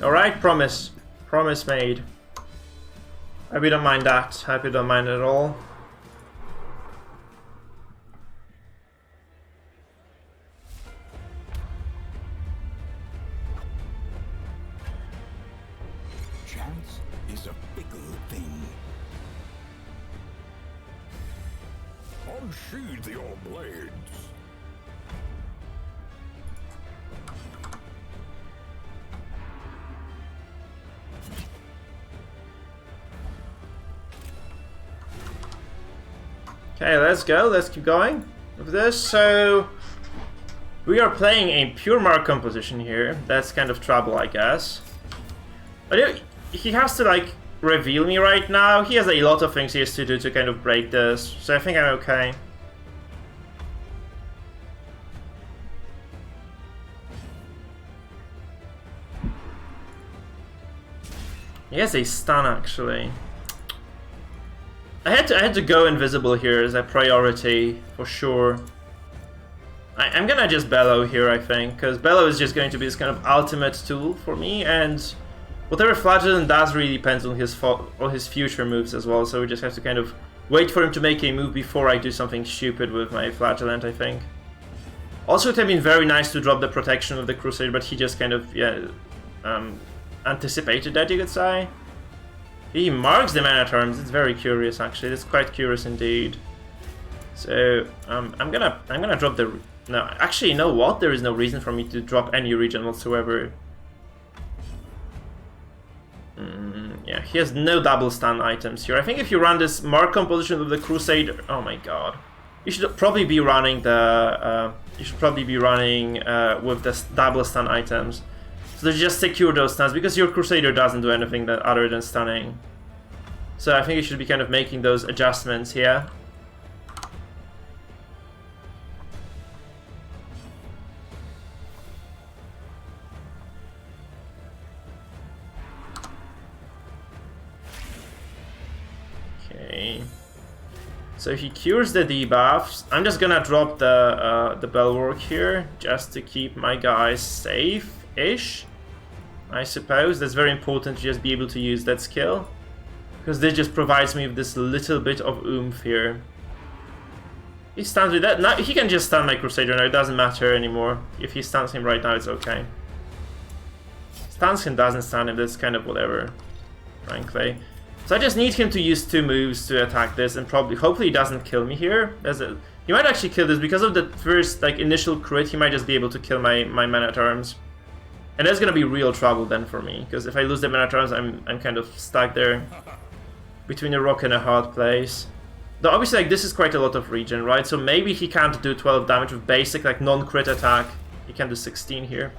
Alright, promise. Promise made. Hope you don't mind that. Hope you don't mind at all. Chance is a fickle thing. Unsheathe your blades. Okay, let's go. Let's keep going with this. So we are playing a pure mark composition here. That's kind of trouble, I guess. But he has to like reveal me right now. He has a lot of things he has to do to kind of break this. So I think I'm okay. He has a stun actually. I had to go invisible here as a priority for sure. I'm gonna just bellow here, I think, because bellow is just going to be this kind of ultimate tool for me, and whatever Flagellant does really depends on his future moves as well. So we just have to kind of wait for him to make a move before I do something stupid with my Flagellant, I think. Also, it would have been very nice to drop the protection of the Crusader, but he just kind of anticipated that, you could say. He marks the mana terms. It's very curious, actually. It's quite curious indeed. So I'm gonna drop the. No, actually, you know what? There is no reason for me to drop any region whatsoever. Yeah, he has no double stun items here. I think if you run this mark composition with the Crusader, oh my god, you should probably be running the. With the double stun items. So to just secure those stuns, because your Crusader doesn't do anything that other than stunning. So I think you should be kind of making those adjustments here. Okay. So he cures the debuffs. I'm just gonna drop the Bellwork here, just to keep my guys safe-ish. I suppose that's very important to just be able to use that skill, because this just provides me with this little bit of oomph here. He stuns with that. Now he can just stun my Crusader now, it doesn't matter anymore. If he stuns him right now, it's okay. Stuns him, doesn't stun him, that's kind of whatever, frankly. So I just need him to use 2 moves to attack this, and hopefully he doesn't kill me here. He might actually kill this because of the first like initial crit. He might just be able to kill my mana terms. And that's gonna be real trouble then for me, because if I lose the mana terms, I'm kind of stuck there between a rock and a hard place. Though obviously like this is quite a lot of regen, right? So maybe he can't do 12 damage with basic like non-crit attack. He can do 16 here.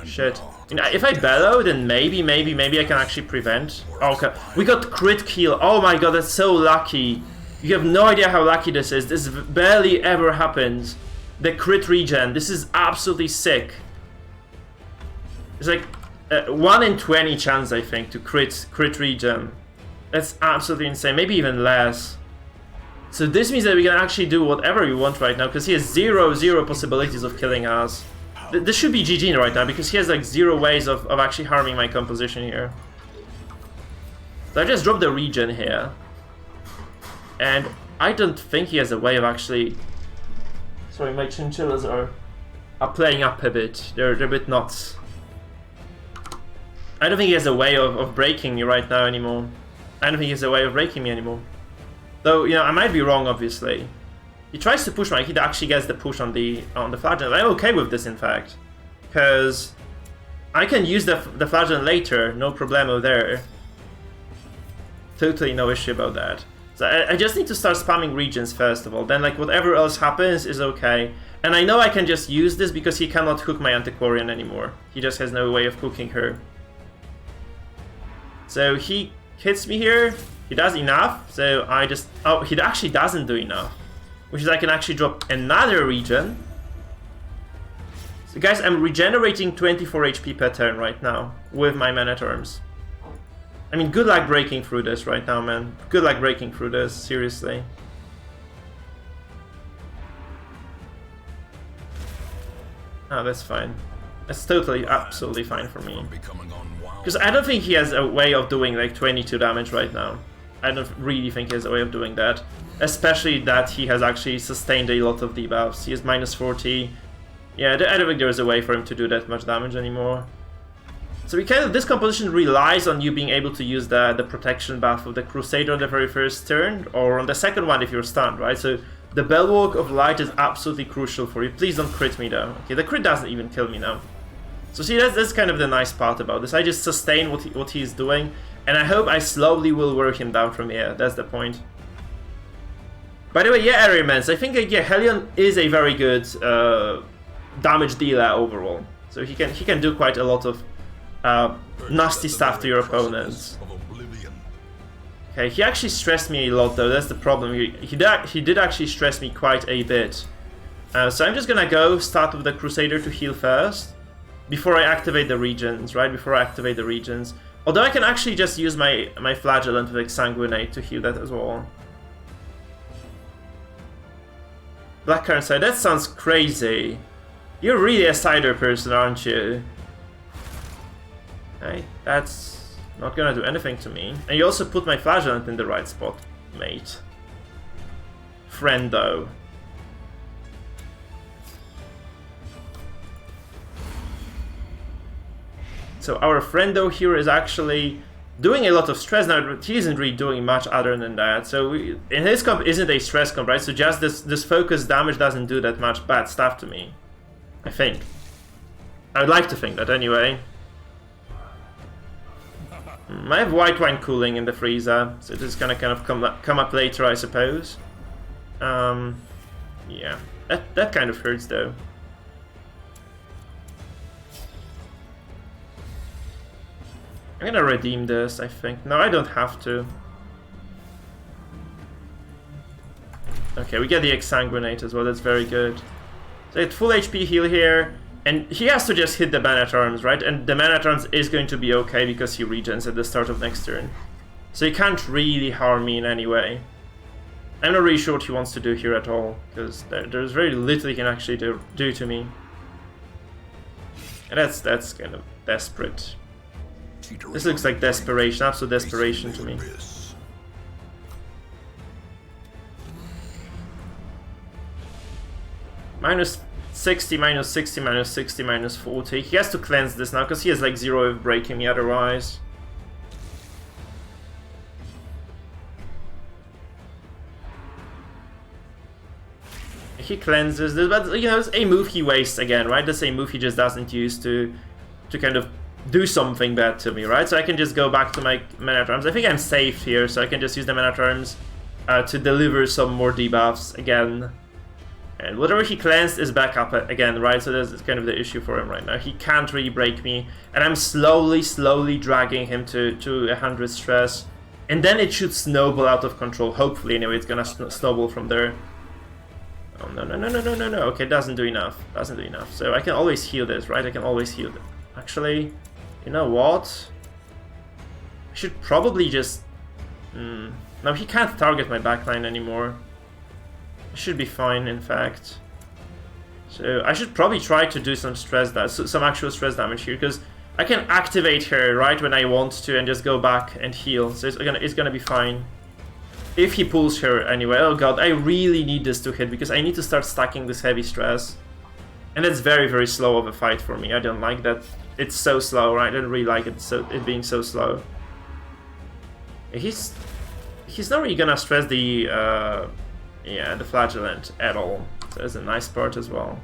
Shit. If I bellow, then maybe I can actually prevent. Okay, we got crit kill. Oh my god, that's so lucky. You have no idea how lucky this is. This barely ever happens. The crit regen. This is absolutely sick. It's like 1 in 20 chance, I think, to crit regen. That's absolutely insane. Maybe even less. So this means that we can actually do whatever we want right now, because he has zero possibilities of killing us. This should be GG right now, because he has like 0 ways of actually harming my composition here. So I just dropped the regen here. And I don't think he has a way of actually... Sorry, my chinchillas are playing up a bit. They're a bit nuts. I don't think he has a way of breaking me right now anymore. I don't think he has a way of breaking me anymore. Though, you know, I might be wrong, obviously. He tries to push me, he actually gets the push on the Flagellant. I'm okay with this, in fact. Because I can use the Flagellant later, no problemo there. Totally no issue about that. So I just need to start spamming regions first of all. Then like whatever else happens is okay. And I know I can just use this because he cannot hook my Antiquarian anymore. He just has no way of hooking her. So he hits me here. He does enough. So I just... Oh, he actually doesn't do enough. Which is I can actually drop another region. So guys, I'm regenerating 24 HP per turn right now with my mana terms. I mean, good luck breaking through this right now, man. Good luck breaking through this, seriously. Oh, that's fine. That's totally, absolutely fine for me. Becoming unwound. Because I don't think he has a way of doing like 22 damage right now. I don't really think he has a way of doing that. Especially that he has actually sustained a lot of debuffs. He is minus 40. Yeah, I don't think there is a way for him to do that much damage anymore. So we kind of, this composition relies on you being able to use the protection buff of the Crusader on the very first turn, or on the second one if you're stunned, right? So the Bulwark of Light is absolutely crucial for you. Please don't crit me though. Okay, the crit doesn't even kill me now. So see, that's kind of the nice part about this. I just sustain what he's doing, and I hope I slowly will wear him down from here. That's the point. By the way, yeah, Area Mans, I think yeah, Hellion is a very good damage dealer overall. So he can do quite a lot of nasty stuff to your opponents. Okay, he actually stressed me a lot though, that's the problem. He did actually stress me quite a bit. So I'm just gonna go start with the Crusader to heal first, before I activate the regions, right? Before I activate the regions. Although I can actually just use my Flagellant with Exsanguinate to heal that as well. Blackcurrant Cider, that sounds crazy. You're really a cider person, aren't you? Okay, that's not gonna do anything to me. And you also put my Flagellant in the right spot, mate. Friendo. So our friendo here is actually doing a lot of stress now, but he isn't really doing much other than that. So in his comp isn't a stress comp, right? So just this focus damage doesn't do that much bad stuff to me. I think. I would like to think that anyway. I have White Wine Cooling in the freezer, so this is gonna kind of come up later, I suppose. Yeah, that kind of hurts though. I'm gonna redeem this, I think. No, I don't have to. Okay, we get the Exsanguinate as well, that's very good. So it's full HP heal here, and he has to just hit the Man-at-Arms, right? And the Man-at-Arms is going to be okay because he regens at the start of next turn. So he can't really harm me in any way. I'm not really sure what he wants to do here at all, because there's very little he can actually do to me. And that's kind of desperate. This looks like desperation, absolute desperation to me. Minus 60, minus 60, minus 60, minus 40. He has to cleanse this now, because he has like 0 of breaking me otherwise. He cleanses this, but you know, it's a move he wastes again, right? That's a move he just doesn't use to kind of do something bad to me, right? So I can just go back to my Man-at-Arms. I think I'm safe here, so I can just use the Man-at-Arms to deliver some more debuffs again. And whatever he cleansed is back up again, right? So that's kind of the issue for him right now. He can't really break me, and I'm slowly dragging him to 100 stress. And then it should snowball out of control. Hopefully, anyway, it's gonna snowball from there. Oh, no. Okay, doesn't do enough. Doesn't do enough. So I can always heal this, right? I can always heal it. Actually, you know what? I should probably just... No, he can't target my backline anymore. I should be fine, in fact. So I should probably try to do some some actual stress damage here, because I can activate her right when I want to and just go back and heal. So it's gonna be fine. If he pulls her anyway. Oh god, I really need this to hit, because I need to start stacking this heavy stress. And it's very slow of a fight for me. I don't like that. It's so slow, right? I don't really like it being so slow. He's not really gonna stress the the Flagellant at all. So that's a nice part as well.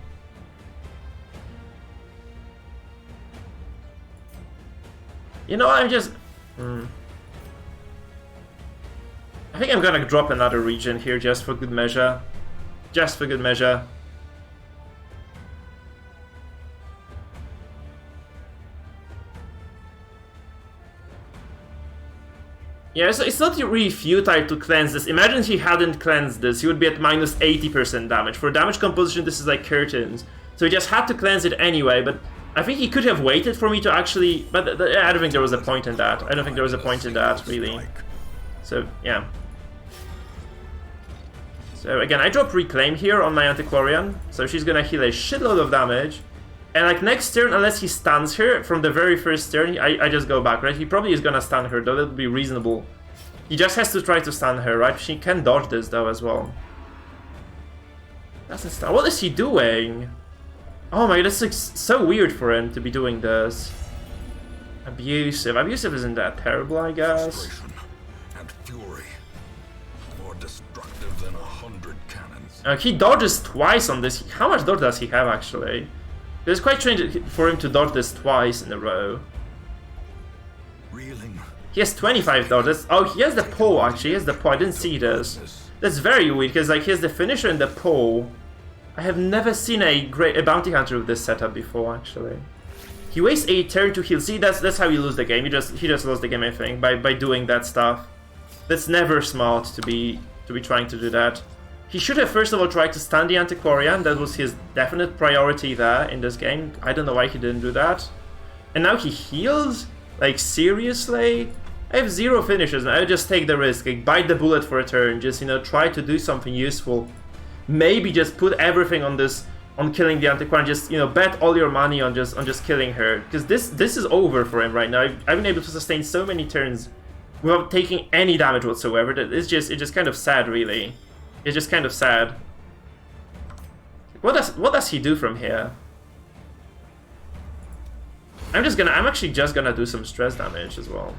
You know, I'm just... I think I'm gonna drop another region here just for good measure. Just for good measure. Yeah, so it's not really futile to cleanse this. Imagine he hadn't cleansed this, he would be at minus 80% damage. For damage composition, this is like curtains. So he just had to cleanse it anyway, but I think he could have waited for me to actually... But I don't think there was a point in that. I don't think there was a point in that, really. So, yeah. So again, I drop Reclaim here on my Antiquarian. So she's gonna heal a shitload of damage. And like next turn, unless he stuns her from the very first turn, I just go back, right? He probably is gonna stun her, though that would be reasonable. He just has to try to stun her, right? She can dodge this though as well. Doesn't stun. What is he doing? Oh my god, this looks so weird for him to be doing this. Abusive. Abusive isn't that terrible, I guess. And fury, more destructive than 100 cannons. He dodges twice on this. How much dodge does he have actually? It's quite strange for him to dodge this twice in a row. Reeling. He has 25 dodges. Oh, he has the pull actually. He has the pull. I didn't see this. That's very weird because like he has the finisher and the pull. I have never seen a bounty hunter with this setup before actually. He wastes a turn to heal. See, that's how you lose the game. He just lost the game, I think, by doing that stuff. That's never smart to be trying to do that. He should have first of all tried to stun the Antiquarian. That was his definite priority there in this game. I don't know why he didn't do that. And now he heals? Like seriously? I have 0 finishes and I would just take the risk. Like bite the bullet for a turn. Just, you know, try to do something useful. Maybe just put everything on this, on killing the Antiquarian. Just, you know, bet all your money on just killing her. Because this is over for him right now. I've been able to sustain so many turns without taking any damage whatsoever. That it's just kind of sad, really. It's just kind of sad. What does he do from here? I'm actually just gonna do some stress damage as well.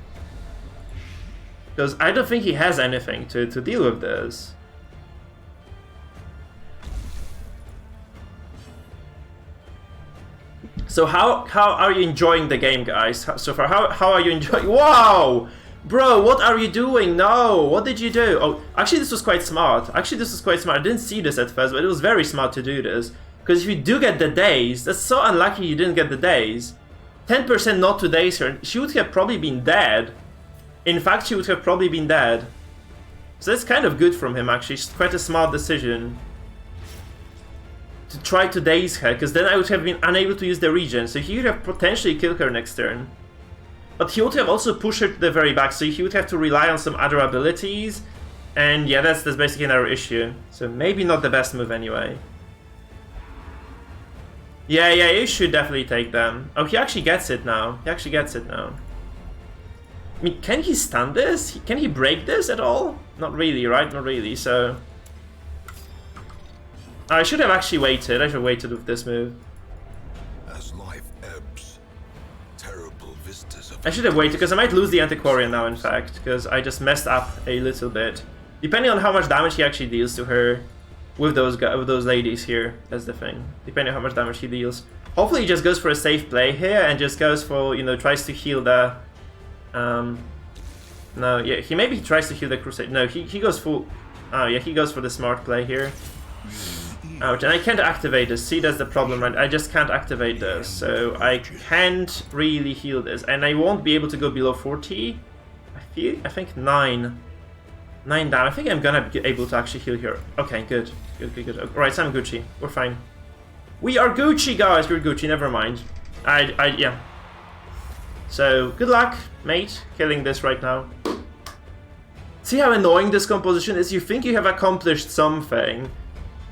Because I don't think he has anything to deal with this. So how are you enjoying the game, guys? So far, how are you enjoying? Wow! Bro, what are you doing? No! What did you do? Oh, actually this was quite smart. I didn't see this at first, but it was very smart to do this. Because if you do get the daze, that's so unlucky you didn't get the daze. 10% not to daze her, she would have probably been dead. In fact, she would have probably been dead. So that's kind of good from him, actually. It's quite a smart decision. To try to daze her, because then I would have been unable to use the regen. So he would have potentially killed her next turn. But he would have also pushed her to the very back, so he would have to rely on some other abilities. And yeah, that's basically another issue. So maybe not the best move anyway. Yeah, you should definitely take them. Oh, he actually gets it now. I mean, can he stun this? Can he break this at all? Not really, right? Not really, so... I should have actually waited. I should have waited with this move. As life ebbs, terrible vistas of... I should have waited, because I might lose the Antiquarian now, in fact. Because I just messed up a little bit. Depending on how much damage he actually deals to her. With those ladies here. That's the thing. Depending on how much damage he deals. Hopefully he just goes for a safe play here. And just goes for, you know, tries to heal the... No, yeah, he maybe tries to heal the Crusade. No, he goes full... Oh, yeah, he goes for the smart play here. Ouch, and I can't activate this. See, that's the problem, right? I just can't activate this. So I can't really heal this. And I won't be able to go below 40. I think 9. 9 down. I think I'm gonna be able to actually heal here. Okay, good. Good. Alright, so I'm Gucci. We're fine. We are Gucci, guys! We're Gucci, never mind. Yeah. So, good luck, mate, killing this right now. See how annoying this composition is? You think you have accomplished something,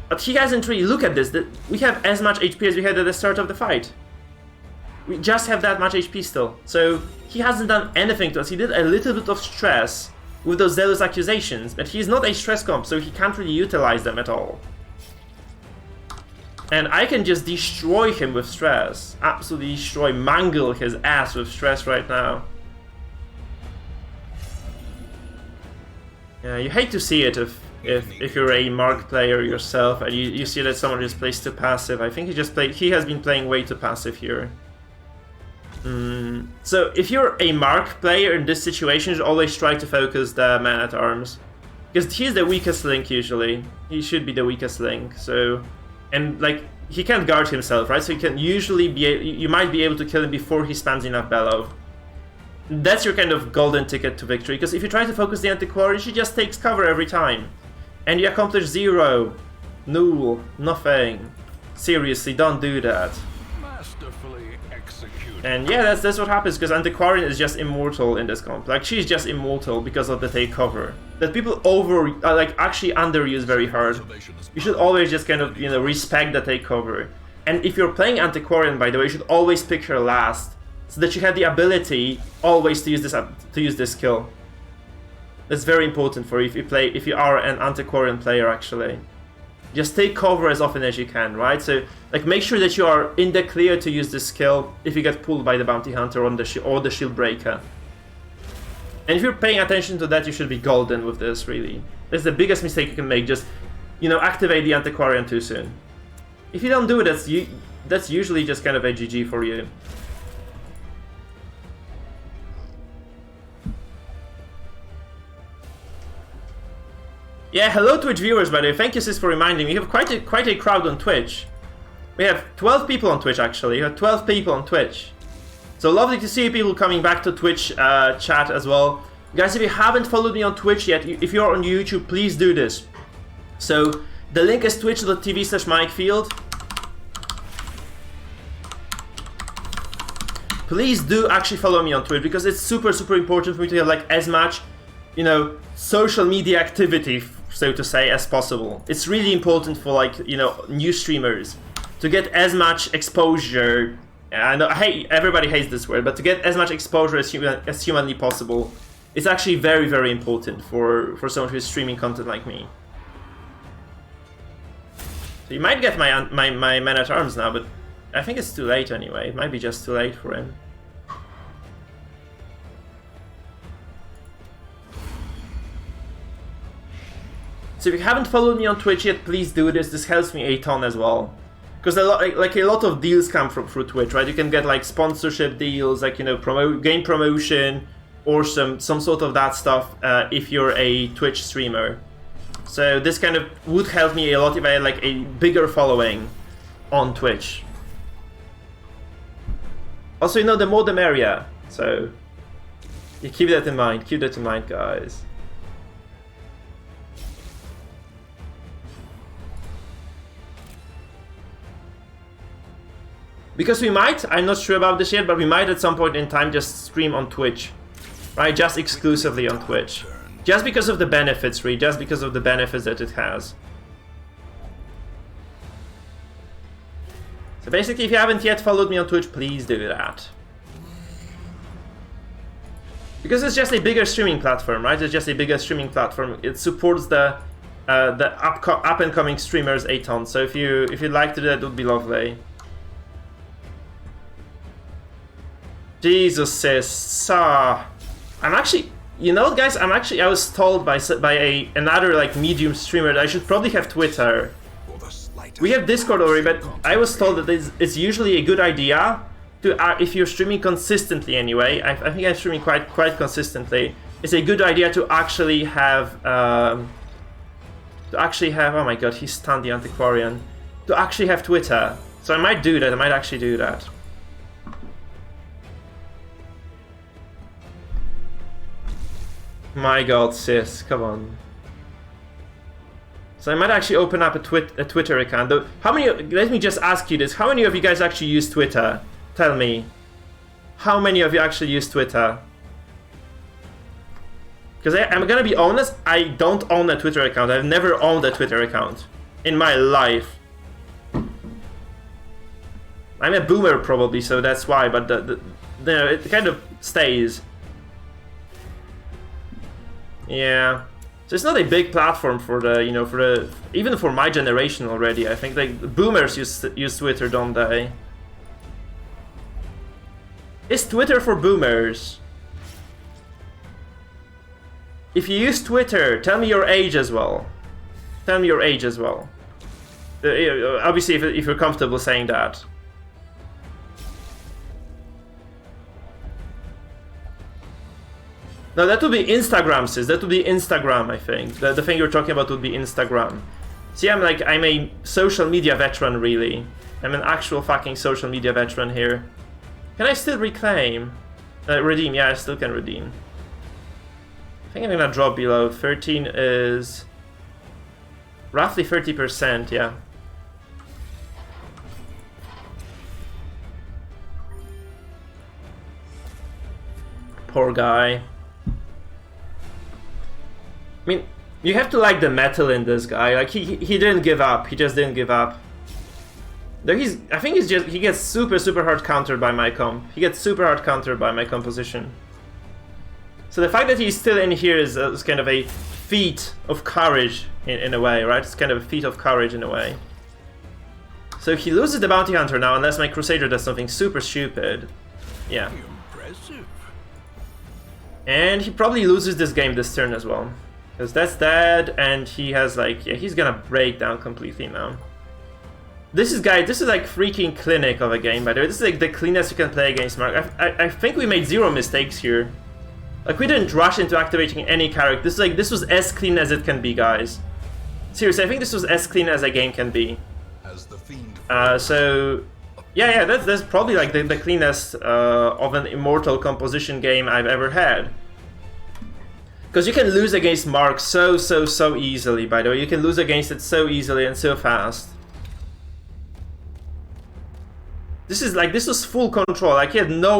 but he hasn't really. Look at this. We have as much HP as we had at the start of the fight. We just have that much HP still. So, he hasn't done anything to us. He did a little bit of stress with those zealous accusations, but he's not a stress comp, so he can't really utilize them at all. And I can just destroy him with stress. Absolutely destroy, mangle his ass with stress right now. Yeah, you hate to see it if you're a Mark player yourself and you see that someone just plays too passive. I think he has been playing way too passive here. So if you're a Mark player in this situation, you should always try to focus the man at arms. Because he's the weakest link usually. He should be the weakest link, so... And like, he can't guard himself, right? So you can usually you might be able to kill him before he spams enough bellow. That's your kind of golden ticket to victory, because if you try to focus the Antiquarian, she just takes cover every time. And you accomplish 0. Null. Nothing. Seriously, don't do that. Masterfully executed. And yeah, that's what happens, because Antiquarian is just immortal in this comp. Like, she's just immortal because of the take cover. That people like actually underuse very hard. You should always just kind of, you know, respect the take cover. And if you're playing Antiquarian, by the way, you should always pick her last, so that you have the ability always to use this skill. That's very important for you if you are an Antiquarian player, actually. Just take cover as often as you can, right? So, like, make sure that you are in the clear to use this skill if you get pulled by the Bounty Hunter or the Shield Breaker. And if you're paying attention to that, you should be golden with this, really. That's the biggest mistake you can make, just, you know, activate the Antiquarian too soon. If you don't do it, that's usually just kind of a GG for you. Yeah, hello Twitch viewers, by the way. Thank you, sis, for reminding me. We have quite a crowd on Twitch. We have 12 people on Twitch, actually. We have 12 people on Twitch. So lovely to see people coming back to Twitch chat as well. Guys, if you haven't followed me on Twitch yet, if you're on YouTube, please do this. So the link is twitch.tv/MikeField. Please do actually follow me on Twitch, because it's super important for me to have like as much, you know, social media activity, so to say, as possible. It's really important for, like, you know, new streamers to get as much exposure. I know, everybody hates this word, but to get as much exposure as humanly possible, it's actually very important for someone who's streaming content like me. So you might get my Man-at-Arms now, but I think it's too late anyway. It might be just too late for him. So if you haven't followed me on Twitch yet, please do this. This helps me a ton as well. Because a lot of deals come through Twitch, right? You can get like sponsorship deals, like, you know, game promotion, or some sort of that stuff if you're a Twitch streamer. So this kind of would help me a lot if I had like a bigger following on Twitch. Also, you know, the more the merrier. So you keep that in mind. Keep that in mind, guys. Because we might, I'm not sure about this yet, but we might at some point in time just stream on Twitch. Right, just exclusively on Twitch. Just because of the benefits, really, just because of the benefits that it has. So basically, if you haven't yet followed me on Twitch, please do that. Because it's just a bigger streaming platform, right? It's just a bigger streaming platform. It supports the up-and-coming streamers a ton. So if you'd like to do that, it would be lovely. Jesus, sis. I'm actually, you know, guys, I was told by another like medium streamer that I should probably have Twitter. We have Discord already, but I was told that it's usually a good idea to, if you're streaming consistently anyway, I think I'm streaming quite consistently, it's a good idea to actually have, oh my god, he stunned the Antiquarian, to actually have Twitter. So I might do that, I might actually do that. My god, sis, come on. So I might actually open up a Twitter account. Though, how many? Let me just ask you this: how many of you guys actually use Twitter? Tell me. How many of you actually use Twitter? Because I'm gonna be honest, I don't own a Twitter account. I've never owned a Twitter account in my life. I'm a boomer probably, so that's why. But it kind of stays. Yeah, so it's not a big platform for the, you know, even for my generation already. I think like boomers use Twitter, don't they? Is Twitter for boomers? If you use Twitter, tell me your age as well. Tell me your age as well. Obviously, if you're comfortable saying that. No, that would be Instagram, sis. That would be Instagram, I think. The thing you're talking about would be Instagram. See, I'm a social media veteran, really. I'm an actual fucking social media veteran here. Can I still reclaim? Redeem, yeah, I still can redeem. I think I'm gonna drop below. 13 is roughly 30%, yeah. Poor guy. I mean, you have to like the metal in this guy. Like, he didn't give up. He just didn't give up. Though I think he gets super hard countered by my comp. He gets super hard countered by my composition. So the fact that he's still in here is kind of a feat of courage in a way, right? It's kind of a feat of courage in a way. So he loses the Bounty Hunter now, unless my Crusader does something super stupid. Yeah. Impressive. And he probably loses this game this turn as well. Because that's dead, and he has like, yeah, he's gonna break down completely now. This is like freaking clinic of a game, by the way. This is like the cleanest you can play against Mark. I think we made 0 mistakes here. Like, we didn't rush into activating any character. This was as clean as it can be, guys. Seriously, I think this was as clean as a game can be. As the fiend. So yeah, that's probably like the cleanest of an Immortal composition game I've ever had. Because you can lose against Mark so easily, by the way. You can lose against it so easily and so fast. This was full control. Like, he had no